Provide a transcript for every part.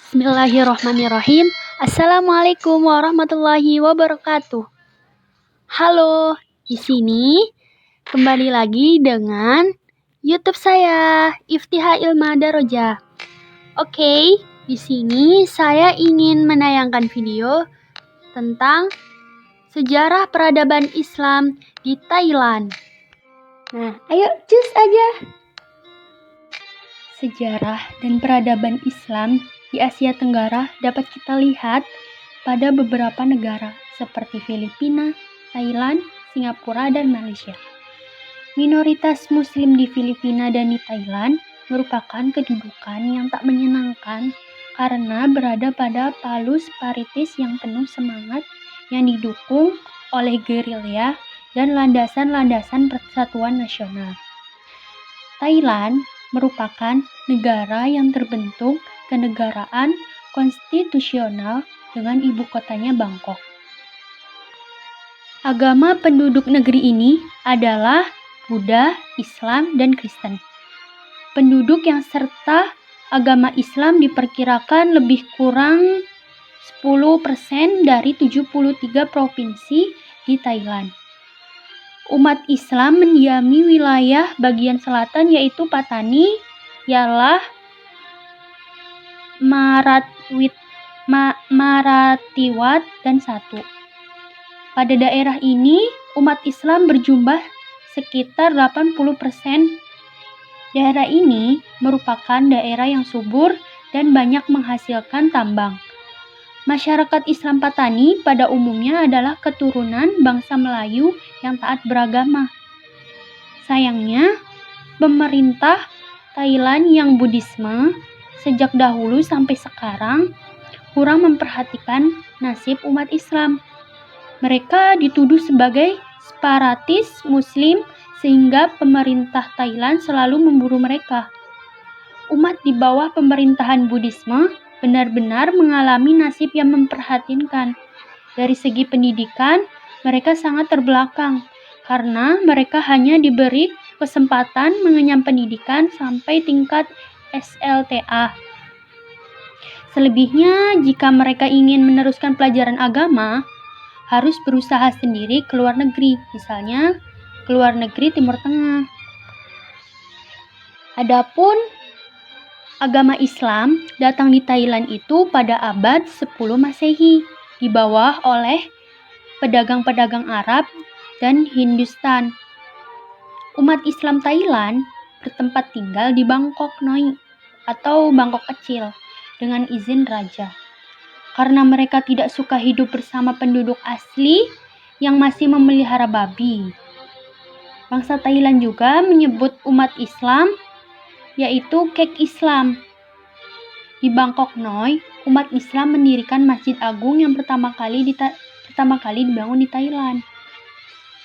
Bismillahirrahmanirrahim. Assalamualaikum warahmatullahi wabarakatuh. Halo, di sini kembali lagi dengan YouTube saya, Iftiha Ilma Daroja. Oke, di sini saya ingin menayangkan video tentang sejarah peradaban Islam di Thailand. Nah, ayo cus aja. Sejarah dan peradaban Islam di Asia Tenggara dapat kita lihat pada beberapa negara seperti Filipina, Thailand, Singapura, dan Malaysia. Minoritas Muslim di Filipina dan di Thailand merupakan kedudukan yang tak menyenangkan karena berada pada palus paritis yang penuh semangat yang didukung oleh gerilya dan landasan-landasan persatuan nasional. Thailand merupakan negara yang terbentuk kenegaraan konstitusional dengan ibu kotanya Bangkok. Agama penduduk negeri ini adalah Buddha, Islam, dan Kristen. Penduduk yang serta agama Islam diperkirakan lebih kurang 10% dari 73 provinsi di Thailand. Umat Islam mendiami wilayah bagian selatan yaitu Patani, Yala, Maratiwat, dan Satu. Pada daerah ini, umat Islam berjumlah sekitar 80%. Daerah ini merupakan daerah yang subur dan banyak menghasilkan tambang. Masyarakat Islam Patani pada umumnya adalah keturunan bangsa Melayu yang taat beragama. Sayangnya, pemerintah Thailand yang Buddhisme sejak dahulu sampai sekarang kurang memperhatikan nasib umat Islam. Mereka dituduh sebagai separatis Muslim sehingga pemerintah Thailand selalu memburu mereka. Umat di bawah pemerintahan Buddhisme benar-benar mengalami nasib yang memprihatinkan. Dari segi pendidikan, mereka sangat terbelakang karena mereka hanya diberi kesempatan mengenyam pendidikan sampai tingkat SLTA. Selebihnya, jika mereka ingin meneruskan pelajaran agama, harus berusaha sendiri ke luar negeri, misalnya ke luar negeri Timur Tengah. Adapun agama Islam datang di Thailand itu pada abad 10 Masehi, dibawa oleh pedagang-pedagang Arab dan Hindustan. Umat Islam Thailand bertempat tinggal di Bangkok Noi atau Bangkok Kecil dengan izin raja. Karena mereka tidak suka hidup bersama penduduk asli yang masih memelihara babi. Bangsa Thailand juga menyebut umat Islam yaitu Kek Islam. Di Bangkok Noi, umat Islam mendirikan Masjid Agung yang pertama kali dibangun di Thailand.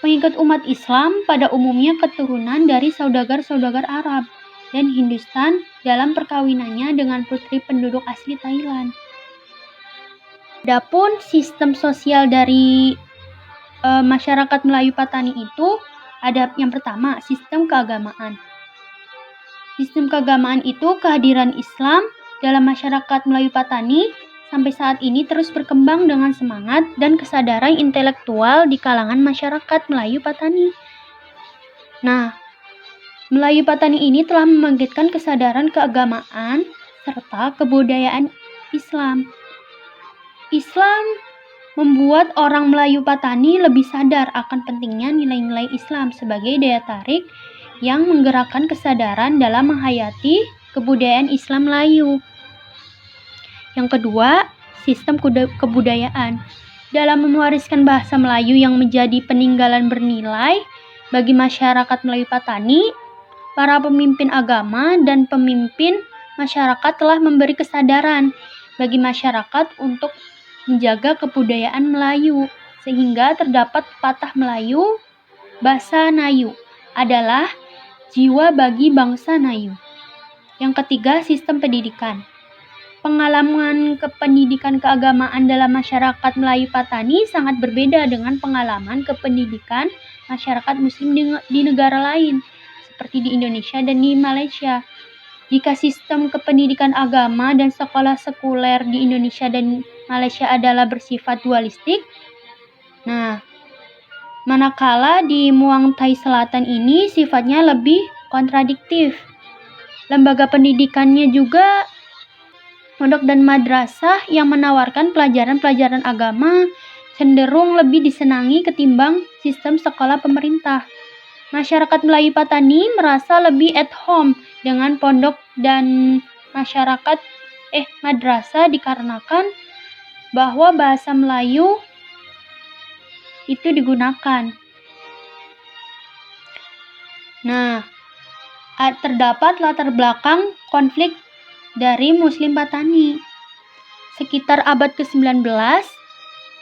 Pengikut umat Islam pada umumnya keturunan dari saudagar-saudagar Arab dan Hindustan dalam perkawinannya dengan putri penduduk asli Thailand. Adapun sistem sosial dari masyarakat Melayu Patani itu ada yang pertama, sistem keagamaan. Sistem keagamaan itu kehadiran Islam dalam masyarakat Melayu Patani sampai saat ini terus berkembang dengan semangat dan kesadaran intelektual di kalangan masyarakat Melayu Patani. Nah, Melayu Patani ini telah membangkitkan kesadaran keagamaan serta kebudayaan Islam. Islam membuat orang Melayu Patani lebih sadar akan pentingnya nilai-nilai Islam sebagai daya tarik yang menggerakkan kesadaran dalam menghayati kebudayaan Islam Melayu. Yang kedua, sistem kebudayaan. Dalam mewariskan bahasa Melayu yang menjadi peninggalan bernilai bagi masyarakat Melayu Patani, para pemimpin agama dan pemimpin masyarakat telah memberi kesadaran bagi masyarakat untuk menjaga kebudayaan Melayu, sehingga terdapat pepatah Melayu, Basa Nayu adalah jiwa bagi bangsa Nayu. Yang ketiga, sistem pendidikan. Pengalaman kependidikan keagamaan dalam masyarakat Melayu Patani sangat berbeda dengan pengalaman kependidikan masyarakat Muslim di negara lain, seperti di Indonesia dan di Malaysia. Jika sistem kependidikan agama dan sekolah sekuler di Indonesia dan Malaysia adalah bersifat dualistik, nah, manakala di Muang Thai Selatan ini sifatnya lebih kontradiktif. Lembaga pendidikannya juga pondok dan madrasah yang menawarkan pelajaran-pelajaran agama cenderung lebih disenangi ketimbang sistem sekolah pemerintah. Masyarakat Melayu Patani merasa lebih at home dengan pondok dan madrasah dikarenakan bahwa bahasa Melayu itu digunakan. Nah, terdapat latar belakang konflik dari Muslim Patani. Sekitar abad ke-19,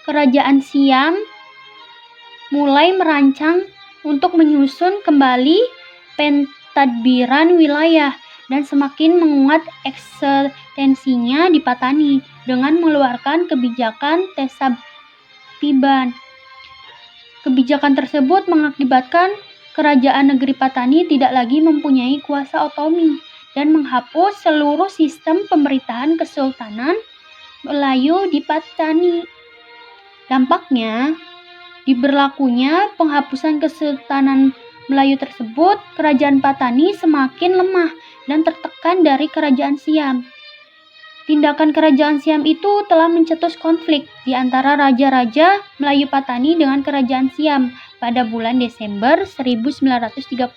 Kerajaan Siam mulai merancang untuk menyusun kembali pentadbiran wilayah dan semakin menguat ekstensinya di Patani dengan mengeluarkan kebijakan Tesabtiban. Kebijakan tersebut mengakibatkan kerajaan negeri Patani tidak lagi mempunyai kuasa otonomi dan menghapus seluruh sistem pemerintahan Kesultanan Melayu di Patani. Dampaknya, diberlakunya penghapusan Kesultanan Melayu tersebut, kerajaan Patani semakin lemah dan tertekan dari kerajaan Siam. Tindakan kerajaan Siam itu telah mencetus konflik di antara raja-raja Melayu Patani dengan kerajaan Siam pada bulan Desember 1938.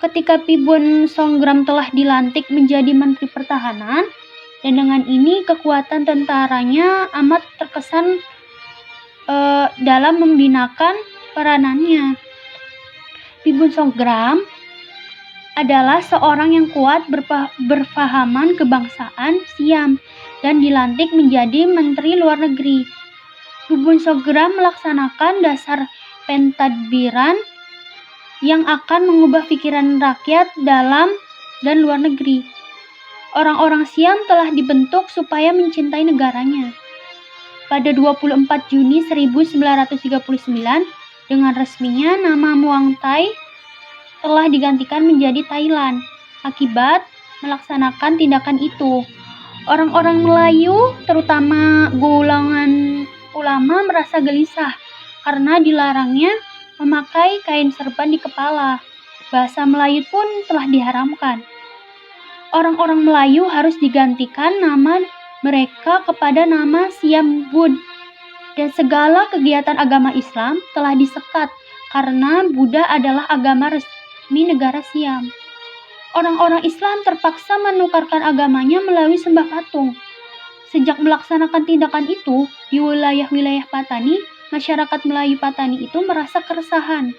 Ketika Pibun Songgram telah dilantik menjadi Menteri Pertahanan, dan dengan ini kekuatan tentaranya amat terkesan dalam membinakan peranannya. Pibun Songgram adalah seorang yang kuat berfahaman kebangsaan Siam dan dilantik menjadi Menteri Luar Negeri. Pibun Songgram melaksanakan dasar pentadbiran yang akan mengubah pikiran rakyat dalam dan luar negeri. Orang-orang Siam telah dibentuk supaya mencintai negaranya. Pada 24 Juni 1939, dengan resminya nama Muang Thai telah digantikan menjadi Thailand. Akibat melaksanakan tindakan itu, orang-orang Melayu, terutama golongan ulama, merasa gelisah karena dilarangnya memakai kain serban di kepala. Bahasa Melayu pun telah diharamkan. Orang-orang Melayu harus digantikan nama mereka kepada nama Siam Bud, dan segala kegiatan agama Islam telah disekat karena Buddha adalah agama resmi negara Siam. Orang-orang Islam terpaksa menukarkan agamanya melalui sembah patung. Sejak melaksanakan tindakan itu di wilayah-wilayah Patani, masyarakat Melayu Patani itu merasa keresahan.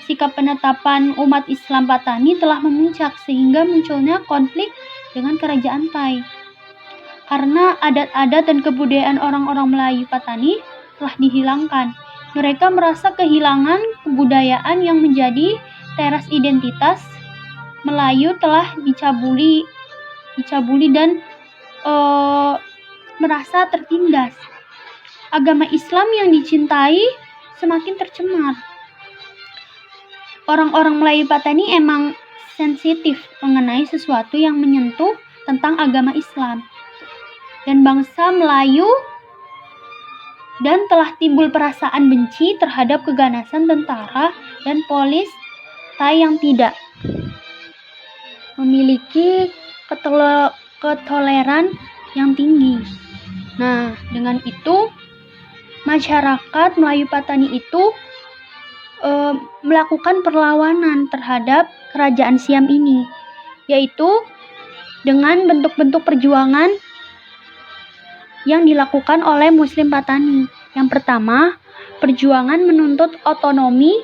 Sikap penetapan umat Islam Patani telah memuncak sehingga munculnya konflik dengan kerajaan Thai. Karena adat-adat dan kebudayaan orang-orang Melayu Patani telah dihilangkan. Mereka merasa kehilangan kebudayaan yang menjadi teras identitas Melayu telah dicabuli dan merasa tertindas. Agama Islam yang dicintai semakin tercemar. Orang-orang Melayu Patani emang sensitif mengenai sesuatu yang menyentuh tentang agama Islam dan bangsa Melayu, dan telah timbul perasaan benci terhadap keganasan tentara dan polis Thai yang tidak memiliki ketoleran yang tinggi. Nah, dengan itu masyarakat Melayu Patani itu melakukan perlawanan terhadap kerajaan Siam ini, yaitu dengan bentuk-bentuk perjuangan yang dilakukan oleh Muslim Patani. Yang pertama, perjuangan menuntut otonomi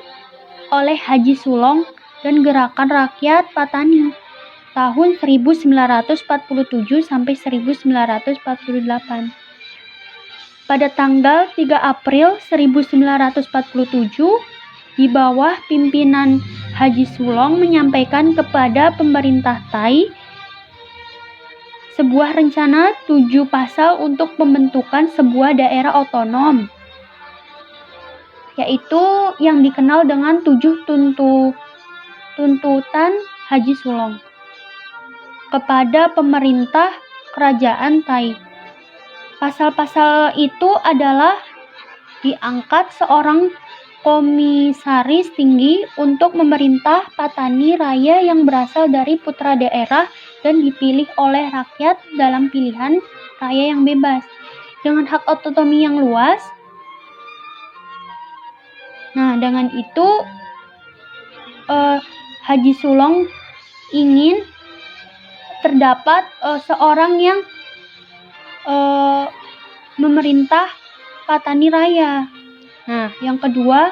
oleh Haji Sulong dan Gerakan Rakyat Patani tahun 1947 sampai 1948. Pada tanggal 3 April 1947, di bawah pimpinan Haji Sulong menyampaikan kepada pemerintah Thai sebuah rencana 7 pasal untuk pembentukan sebuah daerah otonom, yaitu yang dikenal dengan 7 tuntutan Haji Sulong. kepada pemerintah kerajaan Thai. Pasal-pasal itu adalah diangkat seorang komisaris tinggi untuk memerintah Patani Raya yang berasal dari putra daerah dan dipilih oleh rakyat dalam pilihan raya yang bebas dengan hak otonomi yang luas. Nah, dengan itu Haji Sulong ingin terdapat seorang yang memerintah Patani Raya. Nah, yang kedua,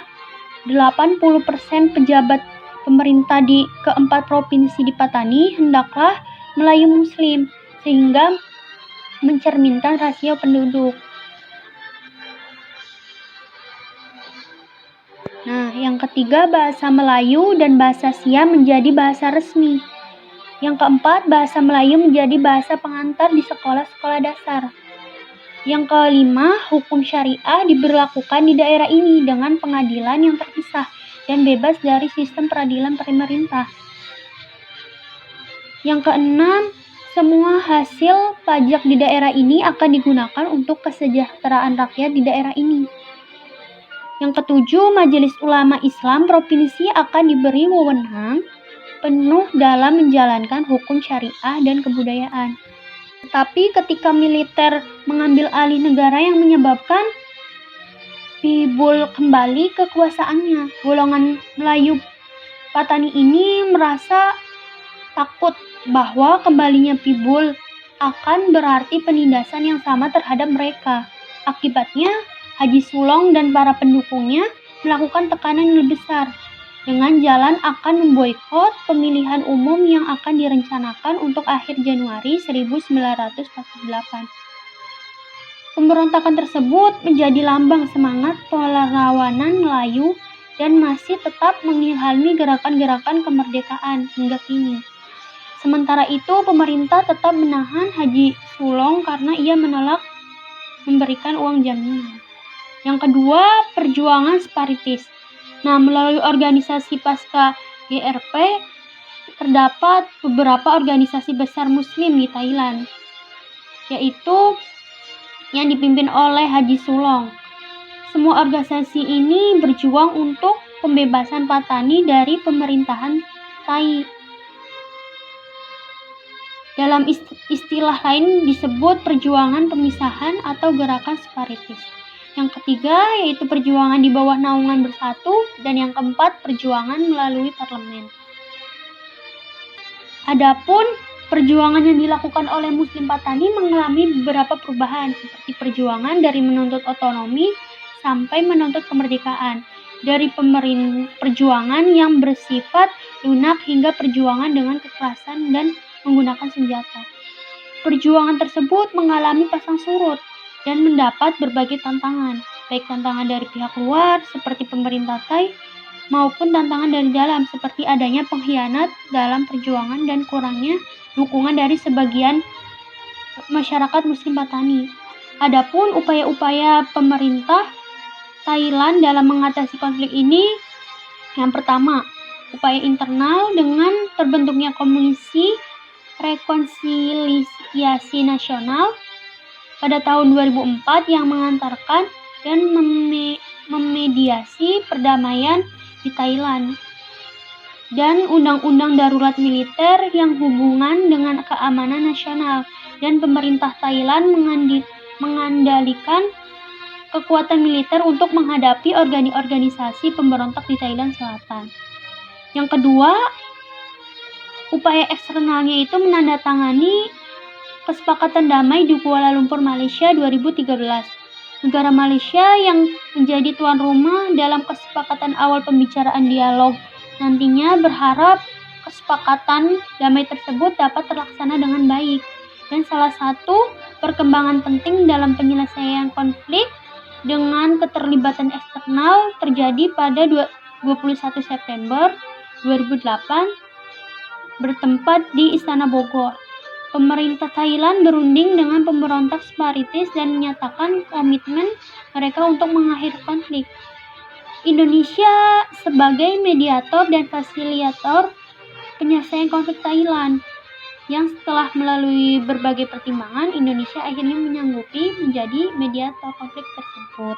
80% pejabat pemerintah di keempat provinsi di Patani hendaklah Melayu Muslim, sehingga mencerminkan rasio penduduk. Nah, yang ketiga, bahasa Melayu dan bahasa Siam menjadi bahasa resmi. Yang keempat, bahasa Melayu menjadi bahasa pengantar di sekolah-sekolah dasar. Yang kelima, hukum syariah diberlakukan di daerah ini dengan pengadilan yang terpisah dan bebas dari sistem peradilan pemerintah. Yang keenam, semua hasil pajak di daerah ini akan digunakan untuk kesejahteraan rakyat di daerah ini. Yang ketujuh, Majelis Ulama Islam Provinsi akan diberi wewenang penuh dalam menjalankan hukum syariah dan kebudayaan. Tetapi ketika militer mengambil alih negara yang menyebabkan Pibul kembali ke kekuasaannya, golongan Melayu Patani ini merasa takut bahwa kembalinya Pibul akan berarti penindasan yang sama terhadap mereka. Akibatnya, Haji Sulong dan para pendukungnya melakukan tekanan yang lebih besar dengan jalan akan memboikot pemilihan umum yang akan direncanakan untuk akhir Januari 1948. Pemberontakan tersebut menjadi lambang semangat perlawanan Melayu dan masih tetap mengilhami gerakan-gerakan kemerdekaan hingga kini. Sementara itu, pemerintah tetap menahan Haji Sulong karena ia menolak memberikan uang jaminan. Yang kedua, perjuangan separatis. Nah, melalui organisasi pasca GRP, terdapat beberapa organisasi besar Muslim di Thailand, yaitu yang dipimpin oleh Haji Sulong. Semua organisasi ini berjuang untuk pembebasan Patani dari pemerintahan Thai. Dalam istilah lain disebut perjuangan pemisahan atau gerakan separatis. Yang ketiga yaitu perjuangan di bawah naungan bersatu, dan yang keempat perjuangan melalui parlemen. Adapun perjuangan yang dilakukan oleh Muslim Patani mengalami beberapa perubahan, seperti perjuangan dari menuntut otonomi sampai menuntut kemerdekaan, dari perjuangan yang bersifat lunak hingga perjuangan dengan kekerasan dan menggunakan senjata. Perjuangan tersebut mengalami pasang surut dan mendapat berbagai tantangan, baik tantangan dari pihak luar seperti pemerintah Thai maupun tantangan dari dalam seperti adanya pengkhianat dalam perjuangan dan kurangnya dukungan dari sebagian masyarakat Muslim Patani. Adapun upaya-upaya pemerintah Thailand dalam mengatasi konflik ini, yang pertama, upaya internal dengan terbentuknya Komisi Rekonsiliasi Nasional pada tahun 2004 yang mengantarkan dan memediasi perdamaian di Thailand, dan Undang-Undang Darurat Militer yang hubungan dengan keamanan nasional, dan pemerintah Thailand mengandalkan kekuatan militer untuk menghadapi organisasi pemberontak di Thailand Selatan. Yang kedua, upaya eksternalnya itu menandatangani Kesepakatan Damai di Kuala Lumpur, Malaysia 2013. Negara Malaysia yang menjadi tuan rumah dalam kesepakatan awal pembicaraan dialog nantinya berharap kesepakatan damai tersebut dapat terlaksana dengan baik. Dan salah satu perkembangan penting dalam penyelesaian konflik dengan keterlibatan eksternal terjadi pada 21 September 2008 bertempat di Istana Bogor. Pemerintah Thailand berunding dengan pemberontak separatis dan menyatakan komitmen mereka untuk mengakhiri konflik. Indonesia sebagai mediator dan fasilitator penyelesaian konflik Thailand. yang setelah melalui berbagai pertimbangan, Indonesia akhirnya menyanggupi menjadi mediator konflik tersebut.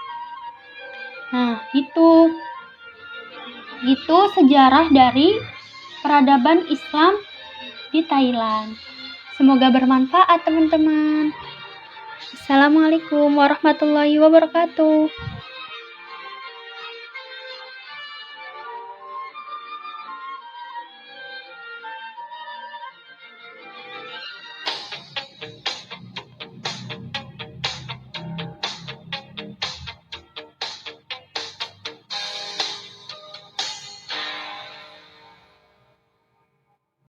Nah, gitu sejarah dari peradaban Islam di Thailand. Semoga bermanfaat, teman-teman. Assalamualaikum warahmatullahi wabarakatuh.